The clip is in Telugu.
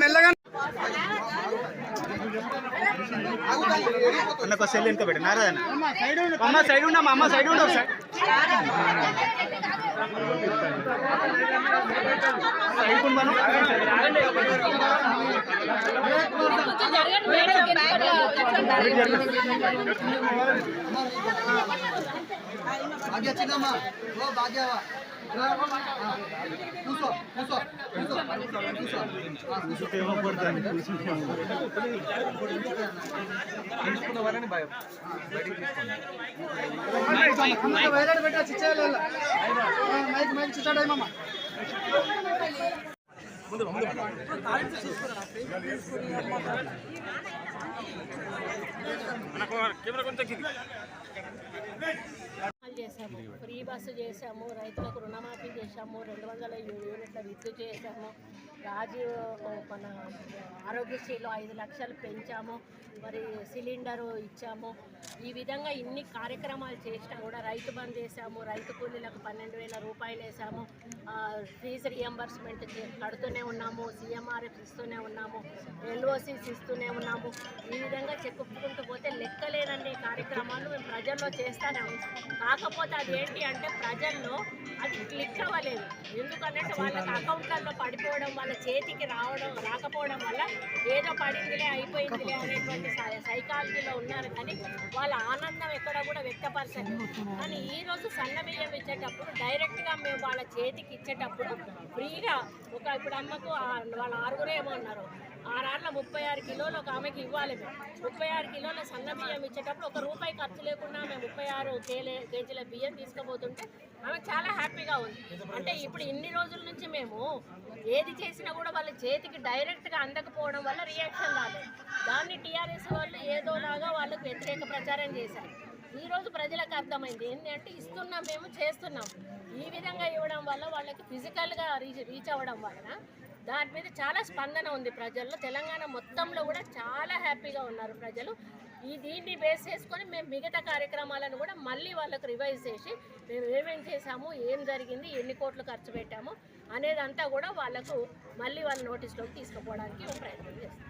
మెల్లగా అన్నకు సెల్ వెనుక పెట్ట నారాయణ అమ్మ సైడ్ ఉండమ్మా అమ్మ సైడ్ ఉండవు సార్ भाग्य चिन्नमा वो भाग्य కూసో కూసో కూసో కూసో ఏమో పడతాను తీసుకున్న వాళ్ళని భయం బయటికి తీసుకోండి వైరాడ్ బెట్ట చిచ్చాల మైక్ మైక్ చిచ్చాడ మామ ముందు ముందు తాళించి చూస్తున్నా మనకు కెమెరా కొంచెం చేసాము ఫ్రీ బస్సు చేసాము, రైతులకు రుణమాఫీ చేసాము, 200 యూనిట్ల విద్యుత్ చేసాము, రాజీవ్ మన ఆరోగ్యశ్రీలో 5 లక్షలు పెంచాము, మరి సిలిండరు ఇచ్చాము. ఈ విధంగా ఇన్ని కార్యక్రమాలు చేసినా కూడా రైతు బంద్ చేసాము, రైతు కూలీలకు 12,000 రూపాయలు వేసాము, ఫీజు రియంబర్స్మెంట్ కడుతూనే ఉన్నాము, సిఎంఆర్ఎఫ్ ఇస్తూనే ఉన్నాము, ఎల్ఓసీస్ ఇస్తూనే ఉన్నాము. ఈ విధంగా చెప్పుకుంటూ పోతే లెక్కలేనన్ని కార్యక్రమాలు మేము ప్రజల్లో చేస్తూనే ఉన్నాం. కాకపోతే అదేంటి అంటే ప్రజల్లో అది క్లిక్ అవ్వలేదు. ఎందుకంటే వాళ్ళకి అకౌంట్లలో పడిపోవడం, వాళ్ళ చేతికి రాకపోవడం వల్ల ఏదో పడిందిలే అయిపోయిందిలే అనేటువంటి సైకాలజీలో ఉన్నారు. కానీ వాళ్ళ ఆనందం ఎక్కడ కూడా వ్యక్తపరచలేదు. కానీ ఈరోజు సన్న బియ్యం ఇచ్చేటప్పుడు డైరెక్ట్గా మేము వాళ్ళ చేతికి ఇచ్చేటప్పుడు ఫ్రీగా ఇప్పుడు అమ్మకు వాళ్ళ 6 ఏమో ఉన్నారు, 6 36 కిలోలు ఒక ఆమెకి ఇవ్వాలి. మేము 36 కిలోల సన్న బియ్యం ఇచ్చేటప్పుడు ₹1 ఖర్చు లేకుండా మేము 36 కేజీల బియ్యం తీసుకుపోతుంటే ఆమె చాలా హ్యాపీగా ఉంది. అంటే ఇప్పుడు ఇన్ని రోజుల నుంచి మేము ఏది చేసినా కూడా వాళ్ళ చేతికి డైరెక్ట్గా అందకపోవడం వల్ల రియాక్షన్ రాలేదు. దాన్ని టీఆర్ఎస్ వాళ్ళు ఏదోలాగా వాళ్ళకు వ్యతిరేక ప్రచారం చేశారు. ఈరోజు ప్రజలకు అర్థమైంది ఏంటంటే ఇస్తున్నాం, మేము చేస్తున్నాం. ఈ విధంగా ఇవ్వడం వల్ల వాళ్ళకి ఫిజికల్గా రీచ్ అవ్వడం వలన దాని మీద చాలా స్పందన ఉంది ప్రజల్లో. తెలంగాణ మొత్తంలో కూడా చాలా హ్యాపీగా ఉన్నారు ప్రజలు. దీన్ని బేస్ చేసుకొని మేము మిగతా కార్యక్రమాలను కూడా మళ్ళీ వాళ్ళకు రివైజ్ చేసి మేము ఏమేం చేసాము, ఏం జరిగింది, ఎన్ని కోట్లు ఖర్చు పెట్టాము అనేదంతా కూడా వాళ్ళకు మళ్ళీ వాళ్ళ నోటీస్లోకి తీసుకుపోవడానికి ప్రయత్నం చేస్తాం.